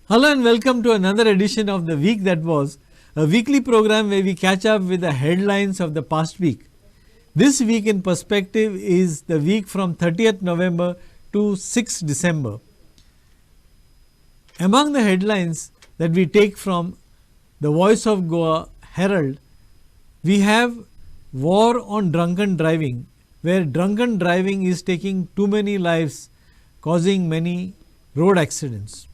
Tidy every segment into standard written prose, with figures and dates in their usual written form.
Hello and welcome to another edition of The Week That Was, a weekly program where we catch up with the headlines of the past week. This week in perspective is the week from 30th November to 6th December. Among the headlines that we take from the Voice of Goa Herald, we have war on drunken driving, where drunken driving is taking too many lives, causing many road accidents.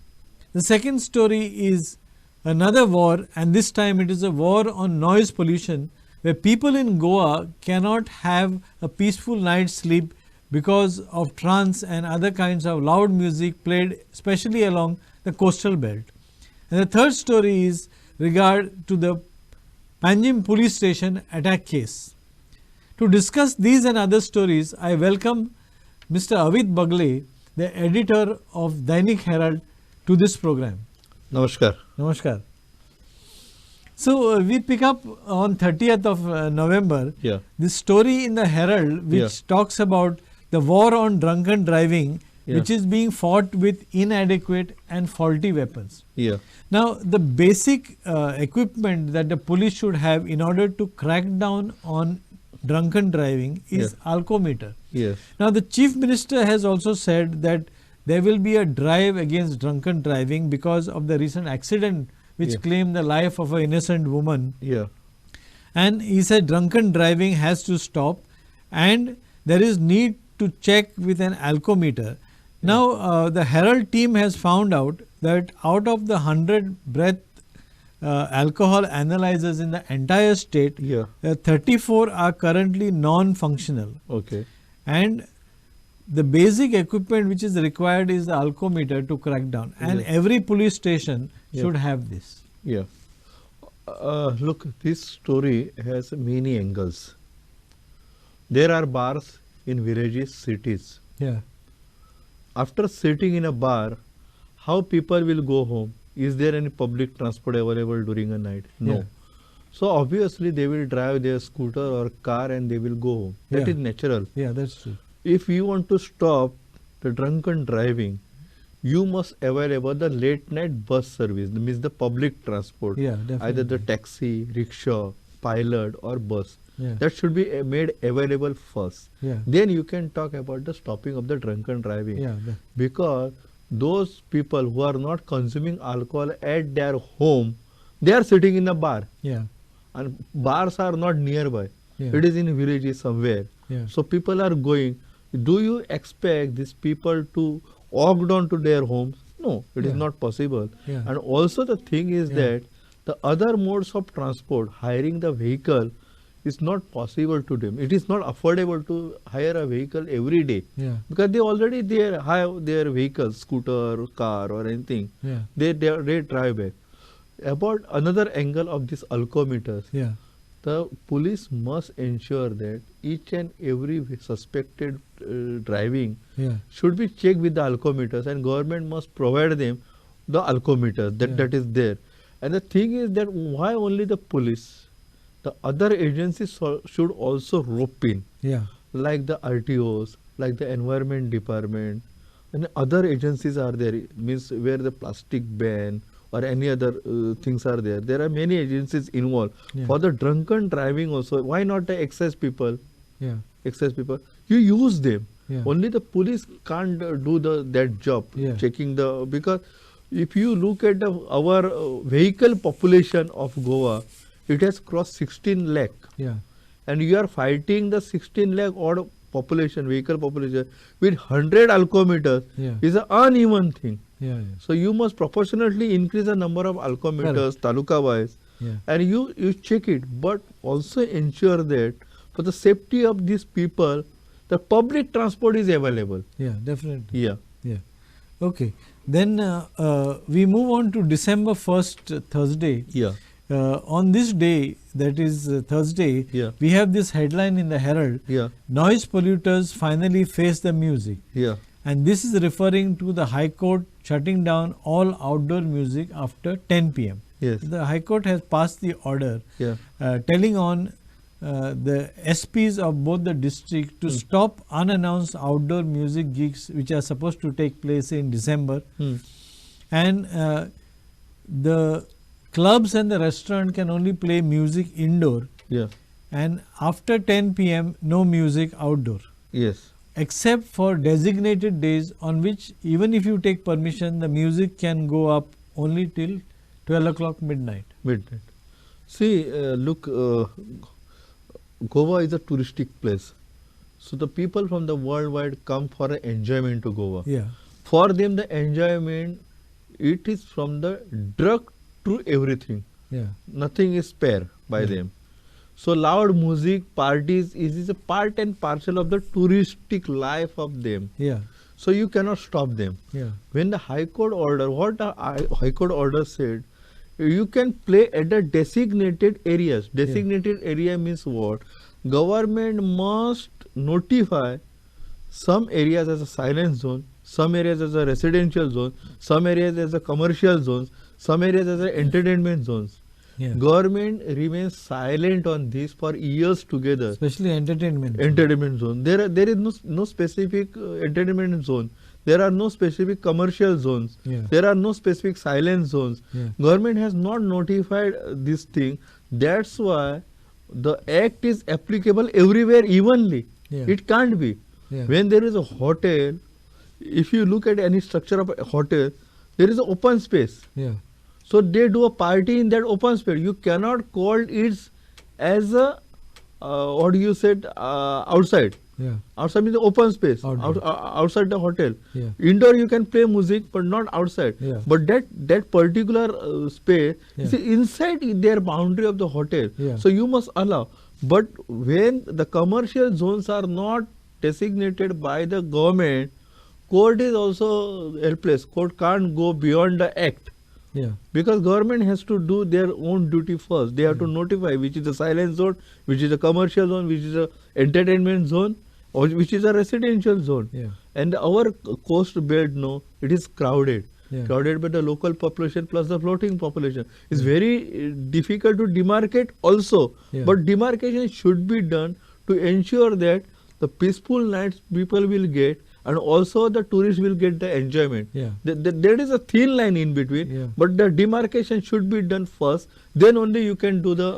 The second story is another war, and this time it is a war on noise pollution, where people in Goa cannot have a peaceful night's sleep because of trance and other kinds of loud music played especially along the coastal belt. And the third story is regard to the Panjim police station attack case. To discuss these and other stories, I welcome Mr. Avit Bagle, the editor of Dainik Herald, to this program. Namaskar. Namaskar. So we pick up on 30th of November this story in the Herald which talks about the war on drunken driving which is being fought with inadequate and faulty weapons. Now the basic equipment that the police should have in order to crack down on drunken driving is alcometer. Now the Chief Minister has also said that there will be a drive against drunken driving because of the recent accident which claimed the life of an innocent woman. And he said drunken driving has to stop and there is need to check with an alcometer. Now the Herald team has found out that out of the 100 breath alcohol analyzers in the entire state, 34 are currently non-functional. And the basic equipment which is required is the alcometer to crack down, and every police station should have this. Look, this story has many angles. There are bars in villages, cities. After sitting in a bar, how people will go home? Is there any public transport available during a night? No. So obviously they will drive their scooter or car and they will go home. That is natural. That's true. If you want to stop the drunken driving, you must available the late night bus service, means the public transport, either the taxi, rickshaw, pilot or bus. That should be made available first. Then you can talk about the stopping of the drunken driving. Because those people who are not consuming alcohol at their home, they are sitting in a bar. And bars are not nearby. It is in villages somewhere. So people are going. Do you expect these people to walk down to their homes? No, it is not possible. And also the thing is that the other modes of transport, hiring the vehicle, is not possible to them. It is not affordable to hire a vehicle every day because they already have their vehicles, scooter, car or anything. They drive back. About another angle of this alcometers, the police must ensure that each and every suspected driving should be checked with the alcometers, and government must provide them the alcometers that is there. And the thing is that why only the police? The other agencies should also rope in, like the RTOs, like the environment department, and other agencies are there, means where the plastic ban or any other things are there. There are many agencies involved. For the drunken driving also, why not the excess people? Excess people, you use them. Only the police can't do that job, checking the, because if you look at our vehicle population of Goa, it has crossed 16 lakh. And you are fighting the 16 lakh odd population, vehicle population, with 100 alcometers is an uneven thing. So you must proportionately increase the number of alcometers, taluka wise, and you check it, but also ensure that for the safety of these people, the public transport is available. Definitely. Okay. Then we move on to December 1st, Thursday. On this day, that is Thursday, we have this headline in the Herald, noise polluters finally face the music. And this is referring to the High Court shutting down all outdoor music after 10 p.m. The High Court has passed the order telling on the SPs of both the district to stop unannounced outdoor music gigs which are supposed to take place in December. And the clubs and the restaurant can only play music indoor. Yeah. And after 10 p.m. no music outdoor. Yes. Except for designated days on which even if you take permission, the music can go up only till 12 o'clock midnight. See, look, Goa is a touristic place. So the people from the worldwide come for enjoyment to Goa. Yeah. For them, the enjoyment, it is from the drug to everything. Yeah. Nothing is spare by them. So loud music, parties is a part and parcel of the touristic life of them. Yeah. So you cannot stop them. Yeah. When the High Court order, what the High Court order said, you can play at the designated areas. Designated area means what? Government must notify some areas as a silent zone, some areas as a residential zone, some areas as a commercial zones, some areas as a entertainment zones. Yeah. Government remains silent on this for years together. Especially entertainment. Entertainment zone. There is no specific entertainment zone. There are no specific commercial zones. Yeah. There are no specific silent zones. Yeah. Government has not notified this thing. That's why the act is applicable everywhere evenly. Yeah. It can't be. Yeah. When there is a hotel, if you look at any structure of a hotel, there is an open space. Yeah. So they do a party in that open space. You cannot call it as a what you said outside. Yeah. Outside means the open space. Outside the hotel. Yeah. Indoor you can play music, but not outside. Yeah. But that particular space is inside their boundary of the hotel. Yeah. So you must allow. But when the commercial zones are not designated by the government, court is also helpless. Court can't go beyond the act. Yeah. Because government has to do their own duty first. They have to notify which is the silent zone, which is a commercial zone, which is a entertainment zone, or which is a residential zone. Yeah. And our coast belt, no, it is crowded. Yeah. Crowded by the local population plus the floating population. It's very difficult to demarcate also. Yeah. But demarcation should be done to ensure that the peaceful nights people will get, and also the tourists will get the enjoyment. Yeah. There is a thin line in between, Yeah. but the demarcation should be done first, then only you can do the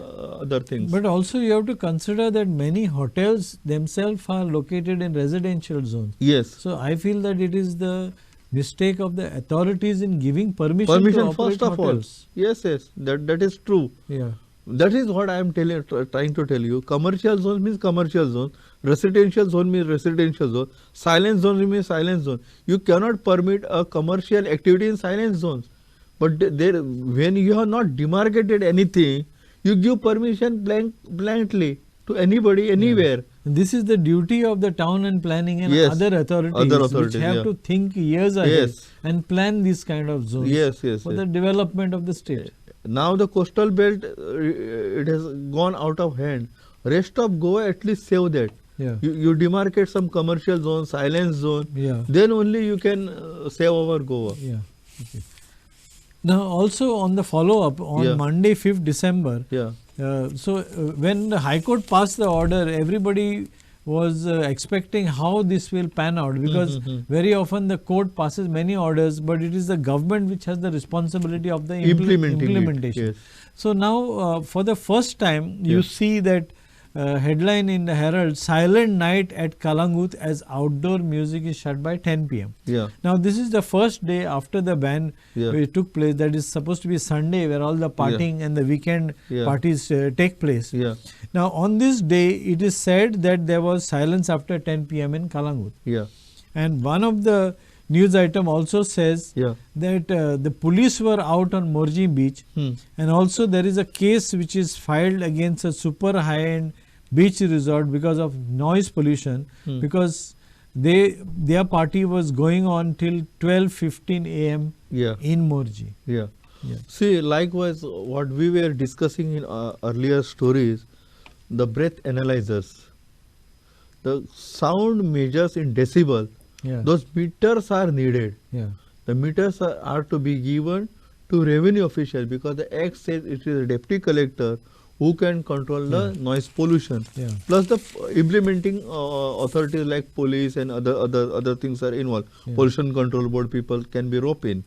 other things. But also you have to consider that many hotels themselves are located in residential zones. Yes. So I feel that it is the mistake of the authorities in giving permission to operate first of hotels. all. Yes, that is true. Yeah. That is what I am trying to tell you. Commercial zone means commercial zone. Residential zone means residential zone. Silent zone means silent zone. You cannot permit a commercial activity in silent zones. But when you have not demarcated anything, you give permission blankly to anybody, anywhere. Yeah. This is the duty of the town and planning and other authorities which have to think years ahead and plan this kind of zones for the development of the state. Now the coastal belt, it has gone out of hand. Rest of Goa, at least save that. Yeah. You demarcate some commercial zone, silence zone. Yeah. Then only you can save our Goa. Yeah. Okay. Now also on the follow-up on Monday 5th December. Yeah. When the High Court passed the order, everybody was expecting how this will pan out, because very often the court passes many orders, but it is the government which has the responsibility of the implementation. Yes. So now for the first time you see that headline in the Herald, silent night at Kalangut as outdoor music is shut by 10 p.m. Yeah. Now this is the first day after the ban which took place. That is supposed to be Sunday, where all the partying and the weekend parties take place. Yeah. Now on this day it is said that there was silence after 10 p.m. in Kalangut. Yeah. And one of the news item also says that the police were out on Morji beach, and also there is a case which is filed against a super high-end beach resort because of noise pollution, because their party was going on till 12:15 a.m. in Morji. Yeah. See, likewise, what we were discussing in earlier stories, the breath analyzers, the sound measures in decibel, those meters are needed. The meters are to be given to revenue officials, because the Act says it is a deputy collector who can control the noise pollution. Plus the implementing authorities like police and other things are involved. Pollution control board people can be roped in.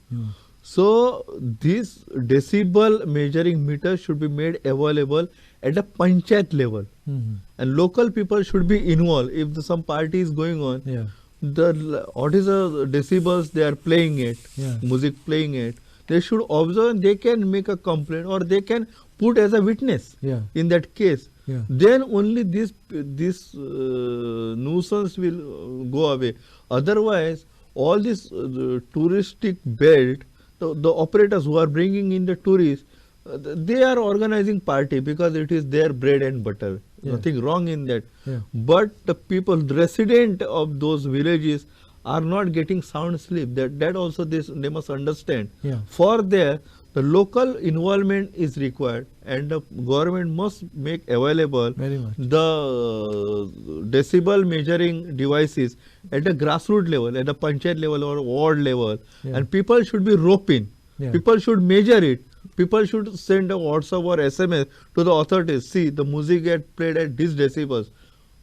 So this decibel measuring meter should be made available at a panchayat level, and local people should be involved. If some party is going on, what is the decibels they are playing it, music playing it, they should observe and they can make a complaint or they can put as a witness in that case. Then only this nuisance will go away. Otherwise, all this touristic belt, the operators who are bringing in the tourists, they are organizing party because it is their bread and butter. Nothing wrong in that. But the people, resident of those villages, are not getting sound sleep. That also they must understand. For there, the local involvement is required, and the government must make available the decibel measuring devices at the grassroots level, at the panchayat level or ward level, and people should be roped in. People should measure it. People should send a WhatsApp or SMS to the authorities. See, the music get played at this decibels.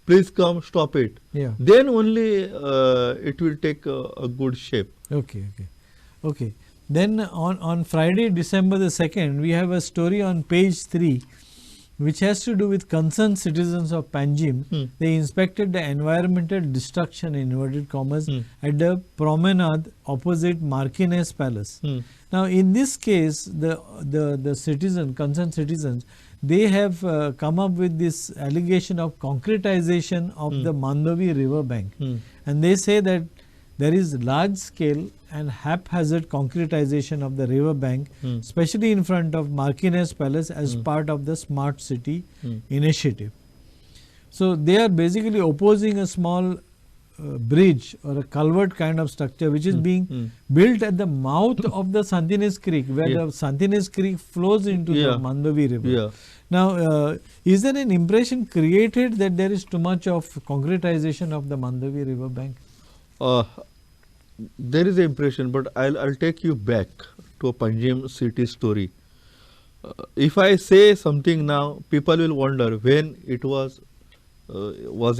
Please come, stop it. Then only it will take a good shape. Okay. Then on Friday, December the 2nd, we have a story on page 3 which has to do with concerned citizens of Panjim. They inspected the environmental destruction, in inverted commas, at the promenade opposite Marquines Palace. Now, in this case, the concerned citizens, they have come up with this allegation of concretization of the Mandavi river bank. And they say that there is large scale and haphazard concretization of the river bank, especially in front of Marquines Palace as part of the Smart City initiative. So they are basically opposing a small bridge or a culvert kind of structure which is being built at the mouth of the Santines Creek, where the Santines Creek flows into the Mandavi river. Now, is there an impression created that there is too much of concretization of the Mandavi river bank? There is an impression, but I'll take you back to a Panjim city story. If I say something now, people will wonder when it was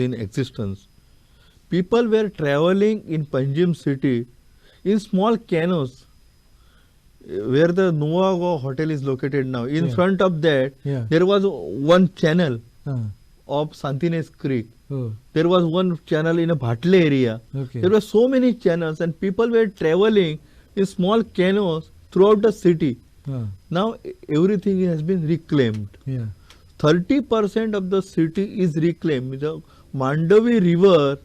in existence. People were traveling in Panjim city in small canoes, where the Nuago hotel is located now. In front of that, there was one channel of Santines Creek. There was one channel in a Bhatle area. There were so many channels, and people were traveling in small canoes throughout the city. Now everything has been reclaimed. 30% of the city is reclaimed. The Mandavi river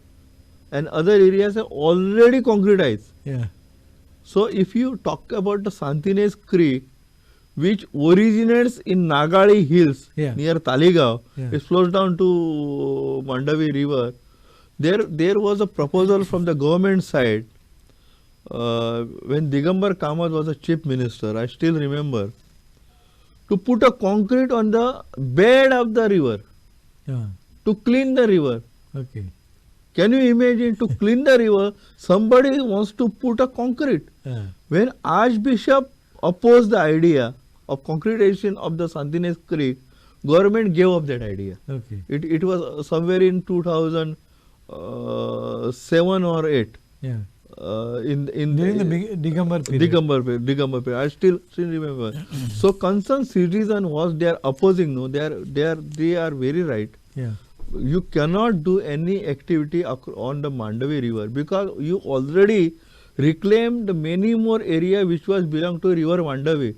and other areas are already concretized. So if you talk about the Santines Creek, which originates in Nagali Hills near Taligaon, it flows down to Mandavi river. There was a proposal from the government side when Digambar Kamath was a chief minister, I still remember, to put a concrete on the bed of the river to clean the river. Can you imagine, to clean the river, somebody wants to put a concrete? When Archbishop opposed the idea of concretization of the Santines Creek, government gave up that idea. It was somewhere in 2007 or 8. During the Digambar period. I still remember. So concerned citizen was they are opposing. No, they are very right. You cannot do any activity on the Mandavi river because you already reclaimed many more area which was belong to river Mandavi.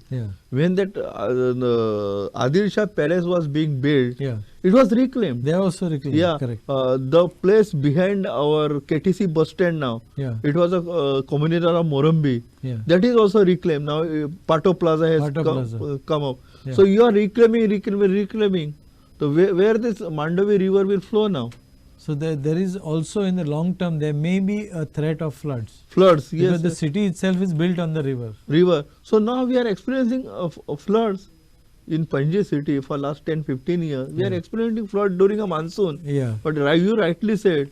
When that Adil Shah Palace was being built, it was reclaimed. They also reclaimed. Correct. The place behind our KTC bus stand now, it was a community of Morambi. That is also reclaimed. Now Pato Plaza has come up. So you are reclaiming. So where this Mandavi river will flow now? So there is also, in the long term, there may be a threat of floods. Yes. Because the city itself is built on the river. So now we are experiencing floods in Panji city for last 10-15 years. We are experiencing flood during a monsoon. But you rightly said,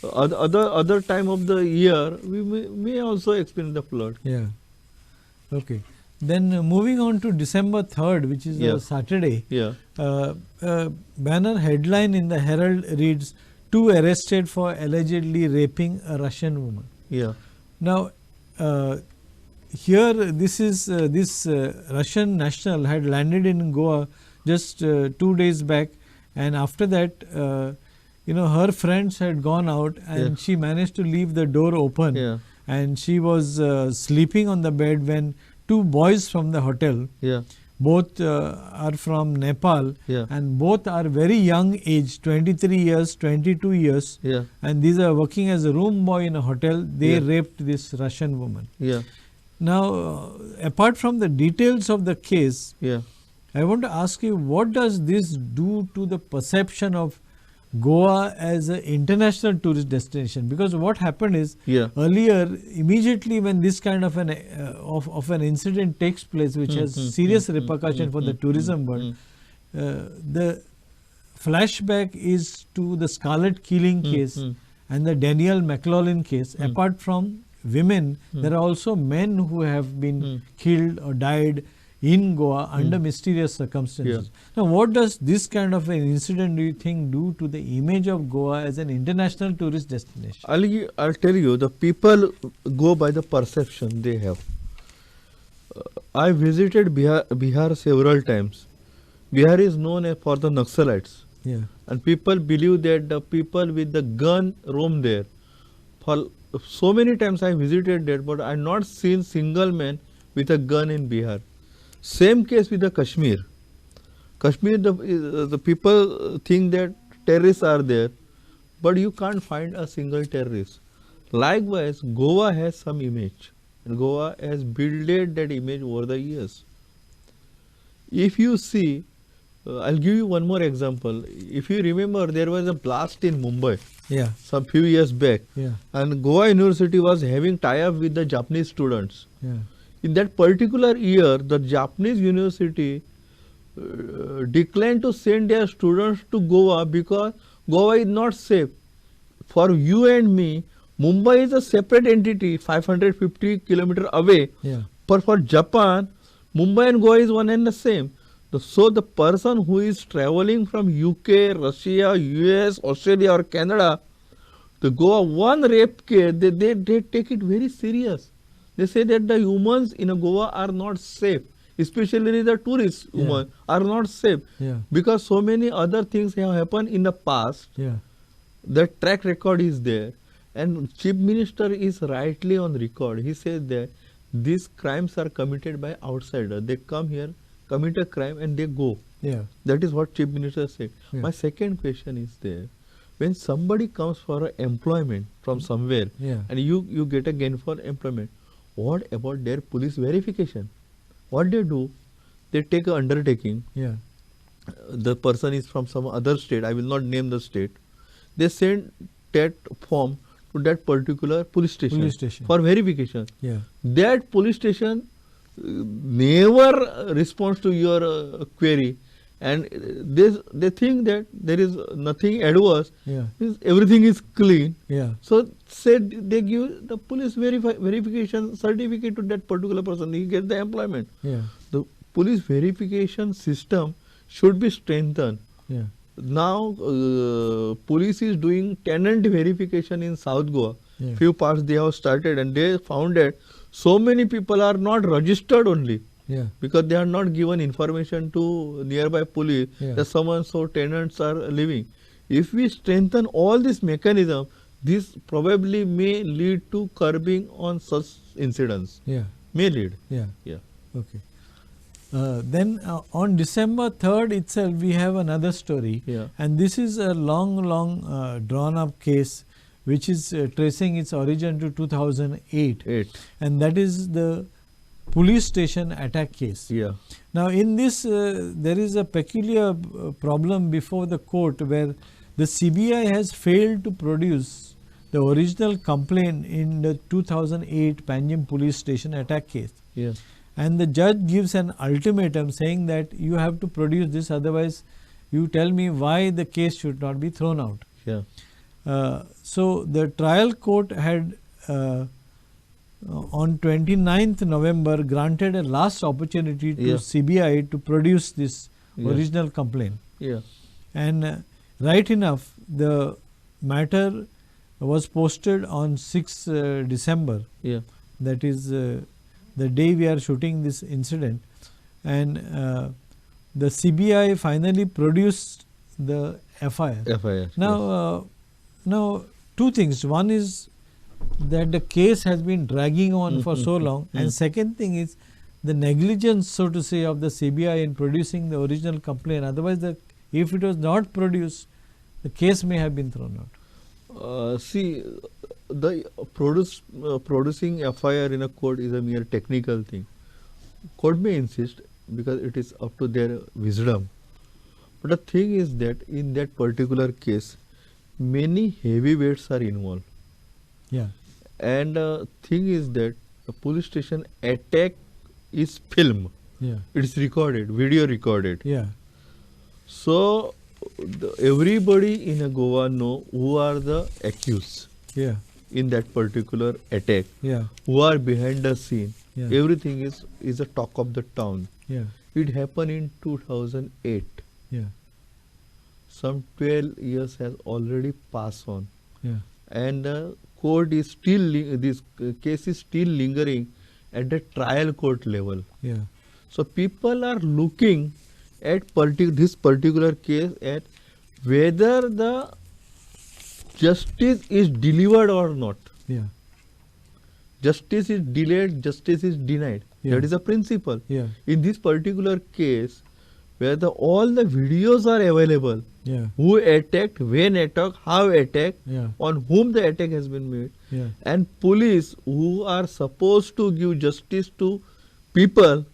other time of the year, we may also experience the flood. Okay. Then moving on to December 3rd, which is a Saturday, banner headline in the Herald reads, 2 arrested for allegedly raping a Russian woman. Now, here this is this Russian national had landed in Goa just 2 days back, and after that her friends had gone out, and she managed to leave the door open, and she was sleeping on the bed when 2 boys from the hotel, both are from Nepal, and both are very young age, 23 years, 22 years, and these are working as a room boy in a hotel. They raped this Russian woman. Now, apart from the details of the case, I want to ask you, what does this do to the perception of Goa as an international tourist destination? Because what happened is, earlier, immediately when this kind of an incident takes place, which has serious repercussion for the tourism world, the flashback is to the Scarlet killing case and the Daniel McLaughlin case. Apart from women, there are also men who have been killed or died in Goa under mysterious circumstances. Now, what does this kind of an incident, do you think, do to the image of Goa as an international tourist destination? I'll tell you, the people go by the perception they have. I visited Bihar several times. Bihar is known for the Naxalites. And people believe that the people with the gun roam there. For so many times I visited there, but I have not seen single man with a gun in Bihar. Same case with the Kashmir. Kashmir, the people think that terrorists are there, but you can't find a single terrorist. Likewise, Goa has some image, and Goa has built that image over the years. If you see, I'll give you one more example. If you remember, there was a blast in Mumbai some few years back, and Goa University was having tie-up with the Japanese students. In that particular year, the Japanese university declined to send their students to Goa because Goa is not safe. For you and me, Mumbai is a separate entity, 550 kilometers away. But for Japan, Mumbai and Goa is one and the same. So the person who is traveling from UK, Russia, US, Australia or Canada to Goa, one rape case, they take it very serious. They say that the humans in Goa are not safe, especially the tourists are not safe, because so many other things have happened in the past. The track record is there, and Chief Minister is rightly on record. He says that these crimes are committed by outsiders. They come here, commit a crime, and they go. That is what Chief Minister said. My second question is there. When somebody comes for employment from somewhere, and you get a gainful employment, what about their police verification? What they do, they take an undertaking. The person is from some other state, I will not name the state. They send that form to that particular police station for verification. That police station never responds to your query, and they think that there is nothing adverse, everything is clean. So said they give the police verification certificate to that particular person, he gets the employment. The police verification system should be strengthened. Now police is doing tenant verification in South Goa. Few parts they have started, and they found that so many people are not registered only. Because they are not given information to nearby police that someone so tenants are living. If we strengthen all this mechanism, this probably may lead to curbing on such incidents. May lead. Okay. Then on December 3rd itself, we have another story, and this is a long drawn up case which is tracing its origin to 2008, and that is the police station attack case. Now in this there is a peculiar problem before the court, where the CBI has failed to produce the original complaint in the 2008 Panjim police station attack case. And the judge gives an ultimatum saying that you have to produce this, otherwise you tell me why the case should not be thrown out. So the trial court had on 29th November granted a last opportunity to CBI to produce this original complaint. And right enough, the matter was posted on 6th December. That is the day we are shooting this incident, and the CBI finally produced the FIR. Now, now two things. One is that the case has been dragging on for so long, and second thing is the negligence, so to say, of the CBI in producing the original complaint. Otherwise, if it was not produced, the case may have been thrown out. See, the producing FIR in a court is a mere technical thing. Court may insist because it is up to their wisdom. But the thing is that in that particular case, many heavyweights are involved. Yeah. And the thing is that the police station attack is filmed. Yeah. It is recorded, video recorded. Yeah. So everybody in Goa know who are the accused. Yeah. In that particular attack. Yeah. Who are behind the scene. Yeah. Everything is a talk of the town. Yeah. It happened in 2008. Yeah. Some 12 years has already passed on. Yeah. And the court is still, this case is still lingering at the trial court level. Yeah. So people are looking at this particular case at whether the justice is delivered or not. Yeah. Justice is delayed, justice is denied. Yeah. That is a principle. Yeah. In this particular case, where all the videos are available, Yeah. who attacked, when attacked, how attacked, Yeah. on whom the attack has been made, Yeah. and police who are supposed to give justice to people,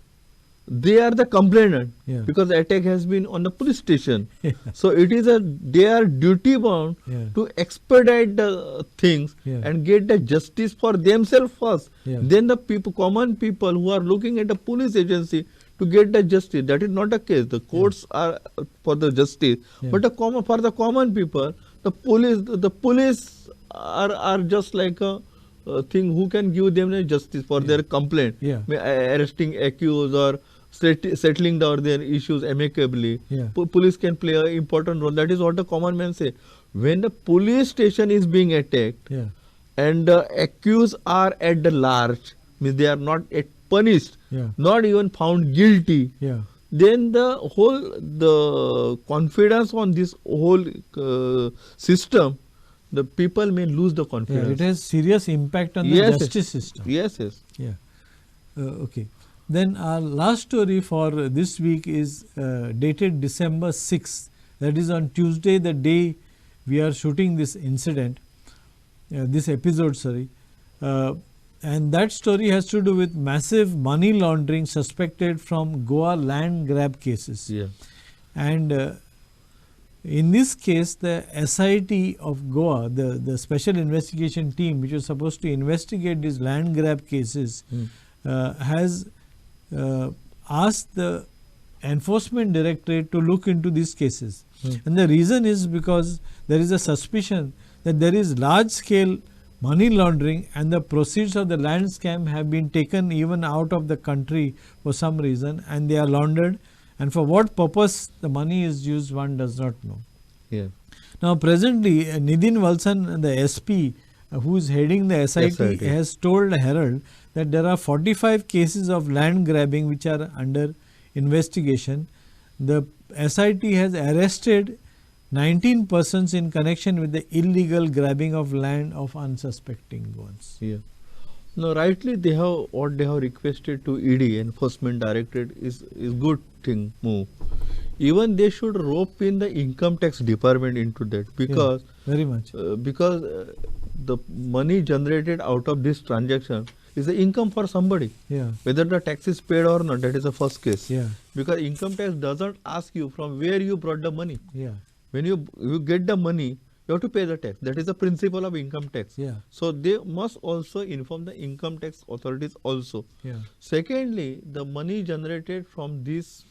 they are the complainant. Yeah. Because the attack has been on the police station. Yeah. So they are duty bound Yeah. to expedite the things Yeah. and get the justice for themselves first. Yeah. Then the common people who are looking at the police agency to get the justice. That is not the case. The courts are for the justice, Yeah. but for the common people, the police are just like a thing who can give them the justice for their complaint, Yeah. arresting accused or settling down their issues amicably. Yeah. Police can play an important role. That is what the common man say. When the police station is being attacked, Yeah. and the accused are at the large, means they are not yet punished, Yeah. not even found guilty, Yeah. then the confidence on this whole system, the people may lose the Yeah. confidence. It has serious impact on the Yes, justice system. Yes, yes. Yeah. Okay. Then our last story for this week is dated December 6th. That is on Tuesday, the day we are shooting this incident, this episode, sorry. And that story has to do with massive money laundering suspected from Goa land grab cases. Yeah. And in this case, the SIT of Goa, the special investigation team which was supposed to investigate these land grab cases, has asked the enforcement directorate to look into these cases. And the reason is because there is a suspicion that there is large scale money laundering and the proceeds of the land scam have been taken even out of the country for some reason, and they are laundered, and for what purpose the money is used one does not know. Yeah. Now presently Nidin Valsan, the SP who is heading the SIT, has told Herald that there are 45 cases of land grabbing which are under investigation. The SIT has arrested 19 persons in connection with the illegal grabbing of land of unsuspecting ones. Yeah. No, rightly what they have requested to ED, Enforcement Directorate, is good thing move. Even they should rope in the income tax department into that, because very much because the money generated out of this transaction is the income for somebody. Yeah. Whether the tax is paid or not, that is the first case. Yeah. Because income tax doesn't ask you from where you brought the money. Yeah. When you get the money, you have to pay the tax. That is the principle of income tax. Yeah. So they must also inform the income tax authorities also. Yeah. Secondly, the money generated from this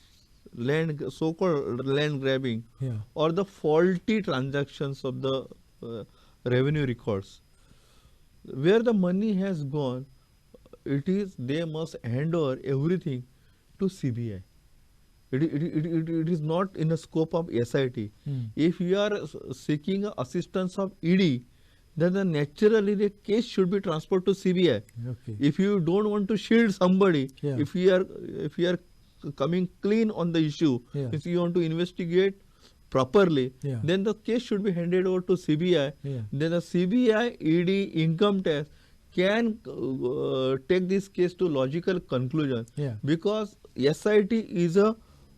so-called land grabbing, or the faulty transactions of the revenue records, where the money has gone, they must hand over everything to CBI. It is not in the scope of SIT. If you are seeking assistance of ED, then naturally the case should be transferred to CBI. Okay. If you don't want to shield somebody, Yeah. if you are coming clean on the issue, Yeah. if you want to investigate properly, Yeah. then the case should be handed over to CBI. Yeah. Then the CBI, ED, income tax can take this case to logical conclusion. Yeah. Because SIT is a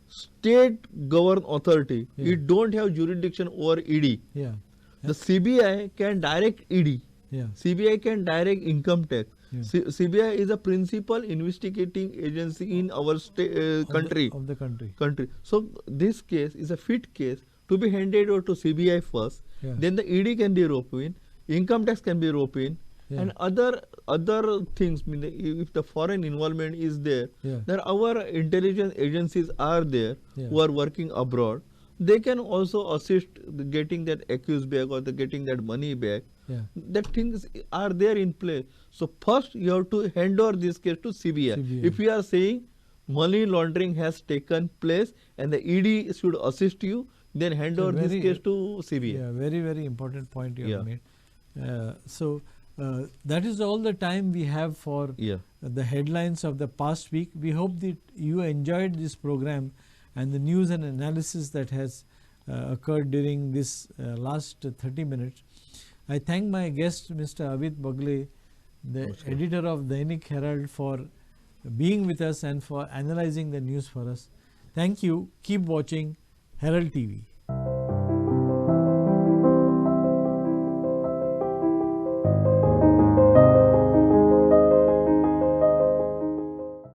state governed authority. Yeah. It don't have jurisdiction over ED. Yeah. The CBI can direct ED. Yeah. CBI can direct income tax. Yeah. CBI is a principal investigating agency in our country. Of the country. So this case is a fit case to be handed over to CBI first. Yeah. Then the ED can be roped in, income tax can be roped in, Yeah. and other things. If the foreign involvement is there, Yeah. then our intelligence agencies are there Yeah. who are working abroad. They can also assist getting that accused back or getting that money back. Yeah. That things are there in place. So first you have to hand over this case to CBI. CBI. If you are saying money laundering has taken place and the ED should assist you, then hand So over this very- case to CBI. Yeah, very, very important point you have Yeah. made. So that is all the time we have for Yeah. the headlines of the past week. We hope that you enjoyed this program and the news and analysis that has occurred during this last 30 minutes. I thank my guest, Mr. Avit Bagle, the editor of Dainik Herald, for being with us and for analyzing the news for us. Thank you. Keep watching Herald TV.